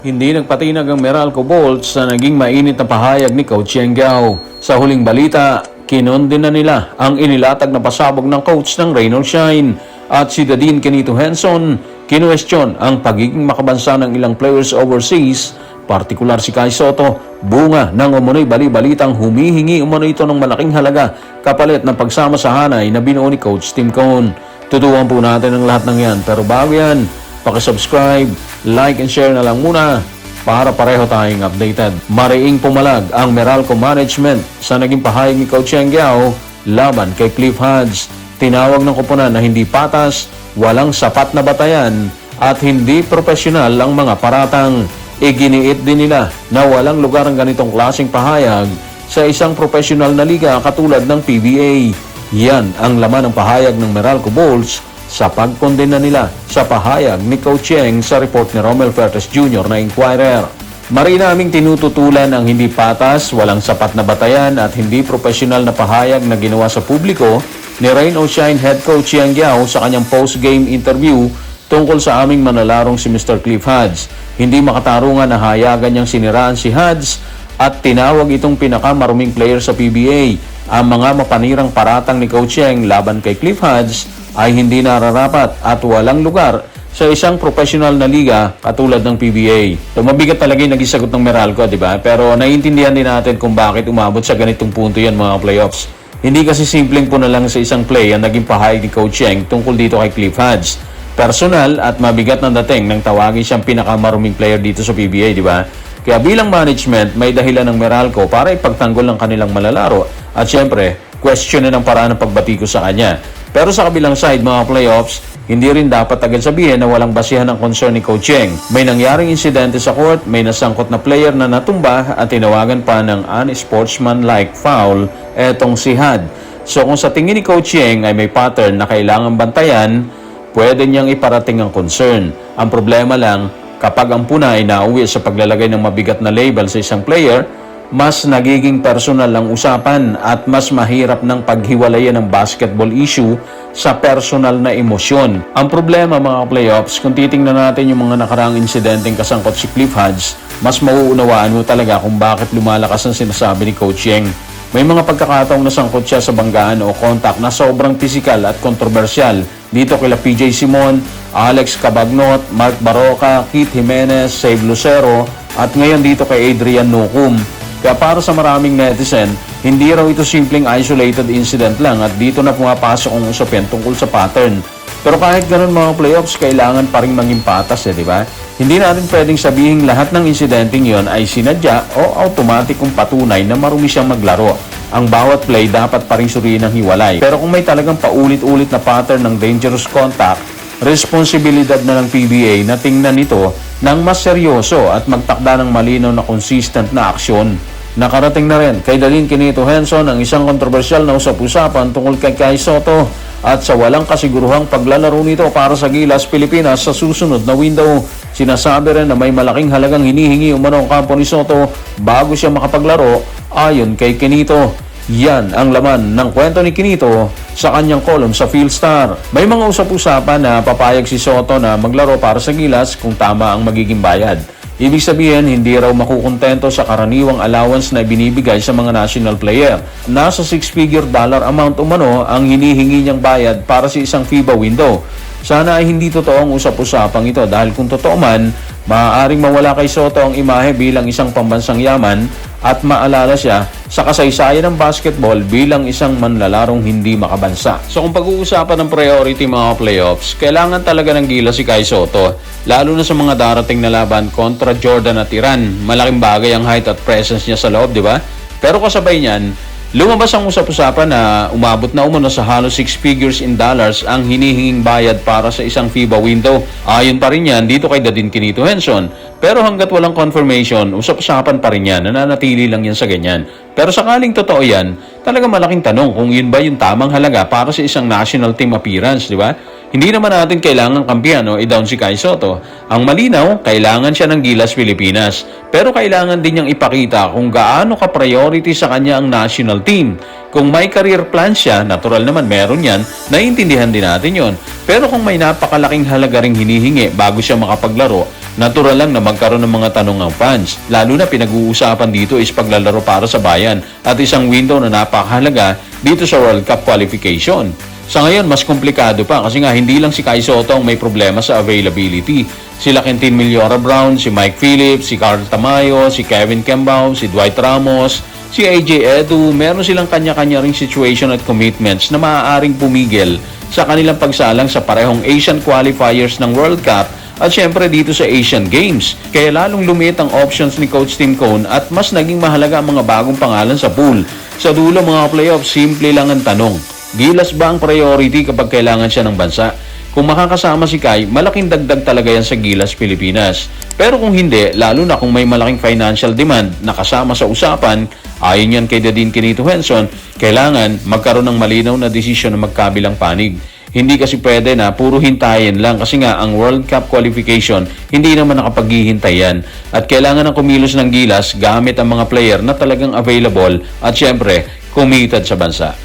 Hindi nagpatinag ang Meralco Bolts sa naging mainit na pahayag ni Coach Yeng Guiao. Sa huling balita, kinondena nila ang inilatag na pasabog ng coach ng Rain or Shine. At si Dadin Kenito Henson, kinuwestiyon ang pagiging makabansa ng ilang players overseas, partikular si Kai Sotto, bunga ng umunoy bali-balitang humihingi umano ito ng malaking halaga kapalit ng pagsama sa hanay na binuo ni Coach Tim Cone. Tutukan po natin ang lahat ng yan, pero bago yan, pakisubscribe, like and share na lang muna para pareho tayong updated. Mariing pumalag ang Meralco Management sa naging pahayag ni Coach Yeng Guiao laban kay Cliff Hodges. Tinawag ng koponan na hindi patas, walang sapat na batayan at hindi profesional ang mga paratang. Iginiit din nila na walang lugar ang ganitong klaseng pahayag sa isang profesional na liga katulad ng PBA. Yan ang laman ng pahayag ng Meralco Bolts sa pagkondena nila sa pahayag ni Coach Yeng sa report ni Romel Fertes Jr. na Inquirer. Mari naming tinututulan ang hindi patas, walang sapat na batayan at hindi profesional na pahayag na ginawa sa publiko ni Rain or Shine Head Coach Yeng Guiao sa kanyang post-game interview tungkol sa aming manalarong si Mr. Cliff Hodges. Hindi makatarungan na hayagan niyang siniraan si Hodges at tinawag itong pinakamaruming player sa PBA. Ang mga mapanirang paratang ni Coach Yeng laban kay Cliff Hodges ay hindi nararapat at walang lugar sa isang professional na liga katulad ng PBA. So, mabigat talaga yung naging sagot ng Meralco, di ba? Pero naiintindihan din natin kung bakit umabot sa ganitong punto yan mga playoffs. Hindi kasi simpleng po na lang sa isang play ang naging pahayag ni Coach Yeng tungkol dito kay Cliff Hodges. Personal at mabigat ng dating nang tawagin siyang pinakamaruming player dito sa PBA, di ba? Kaya bilang management, may dahilan ng Meralco para ipagtanggol ng kanilang malalaro at syempre, questionin ang paraan ng pagbati ko sa kanya. Pero sa kabilang side, mga playoffs, hindi rin dapat agad sabihin na walang basihan ng concern ni Coach Yeng. May nangyaring insidente sa court, may nasangkot na player na natumba at tinawagan pa ng unsportsmanlike foul etong si Had. So kung sa tingin ni Coach Yeng ay may pattern na kailangan bantayan, pwede niyang iparating ang concern. Ang problema lang, kapag ang puna ay nauwi sa paglalagay ng mabigat na label sa isang player, mas nagiging personal ang usapan at mas mahirap ng paghiwalayan ng basketball issue sa personal na emosyon. Ang problema mga playoffs, kung titingnan natin yung mga nakaraang insidenteng kasangkot si Cliff Hodges, mas mauunawaan mo talaga kung bakit lumalakas ang sinasabi ni Coach Yeng. May mga pagkakataong nasangkot siya sa banggaan o contact na sobrang pisikal at kontrobersyal. Dito kila PJ Simon, Alex Cabagnot, Mark Baroca, Keith Jimenez, Save Lucero at ngayon dito kay Adrian Nukum. Kaya para sa maraming netizen, hindi raw ito simpleng isolated incident lang at dito na pumapasok ang usapin tungkol sa pattern. Pero kahit ganun mga playoffs, kailangan pa rin maging patas di ba? Hindi natin pwedeng sabihin lahat ng insidenteng yon ay sinadya o automatikong patunay na marumi siyang maglaro. Ang bawat play dapat pa rin suriin ng hiwalay. Pero kung may talagang paulit-ulit na pattern ng dangerous contact, responsibilidad na ng PBA na tingnan ito ng mas seryoso at magtakda ng malinaw na consistent na aksyon. Nakarating na rin kay Dadin Kenito Henson ang isang kontrobersyal na usap-usapan tungkol kay Kai Sotto at sa walang kasiguruhang paglalaro nito para sa Gilas Pilipinas sa susunod na window. Sinasabi rin na may malaking halagang hinihingi umano ang kampo ni Sotto bago siya makapaglaro ayon kay Kenito. Yan ang laman ng kwento ni Kenito sa kanyang column sa Philstar. May mga usap-usapan na papayag si Sotto na maglaro para sa Gilas kung tama ang magiging bayad. Ibig sabihin, hindi raw makukontento sa karaniwang allowance na binibigay sa mga national player. Nasa $6-figure amount umano ang hinihingi niyang bayad para sa isang FIBA window. Sana ay hindi totoo ang usap-usapang ito dahil kung totoo man, maaaring mawala kay Sotto ang imahe bilang isang pambansang yaman at maalala siya sa kasaysayan ng basketball bilang isang manlalarong hindi makabansa. So kung pag-uusapan ng priority mga playoffs, kailangan talaga ng Gilas si Kai Sotto, lalo na sa mga darating na laban kontra Jordan at Iran. Malaking bagay ang height at presence niya sa loob, di ba? Pero kasabay niyan, lumabas ang usap-usapan na umabot na umano sa halos $6 figures ang hinihinging bayad para sa isang FIBA window. Ayon pa rin yan dito kay Dadin Kenito Henson. Pero hanggat walang confirmation, usap-usapan pa rin yan, nananatili lang yan sa ganyan. Pero sakaling totoo yan, talaga malaking tanong kung yun ba yung tamang halaga para sa isang national team appearance, di ba? Hindi naman natin kailangan kampihan o i-down si Kai Soto. Ang malinaw, kailangan siya ng Gilas Pilipinas. Pero kailangan din niyang ipakita kung gaano ka-priority sa kanya ang national team. Kung may career plan siya, natural naman meron yan, naiintindihan din natin yon. Pero kung may napakalaking halaga ring hinihingi bago siya makapaglaro, natural lang na magkaroon ng mga tanong ang fans. Lalo na pinag-uusapan dito is paglalaro para sa bayan at isang window na napakahalaga dito sa World Cup qualification. Sa ngayon, mas komplikado pa kasi nga hindi lang si Kai Soto ang may problema sa availability. Sila Quintin Millora Brown, si Mike Phillips, si Carl Tamayo, si Kevin Kembao, si Dwight Ramos, si AJ Edu, meron silang kanya-kanya ring situation at commitments na maaaring pumigil sa kanilang pagsalang sa parehong Asian qualifiers ng World Cup at syempre dito sa Asian Games. Kaya lalong lumiit ang options ni Coach Tim Cone at mas naging mahalaga ang mga bagong pangalan sa pool. Sa dulo mga playoffs, simple lang ang tanong. Gilas ba ang priority kapag kailangan siya ng bansa? Kung makakasama si Kai, malaking dagdag talaga yan sa Gilas Pilipinas. Pero kung hindi, lalo na kung may malaking financial demand na kasama sa usapan, ayon yan kay Dadin Quinito Henson, kailangan magkaroon ng malinaw na desisyon na magkabilang panig. Hindi kasi pwede na puro hintayin lang kasi nga ang World Cup qualification hindi naman nakapaghihintay yan. At kailangan ng kumilos ng Gilas gamit ang mga player na talagang available at syempre committed sa bansa.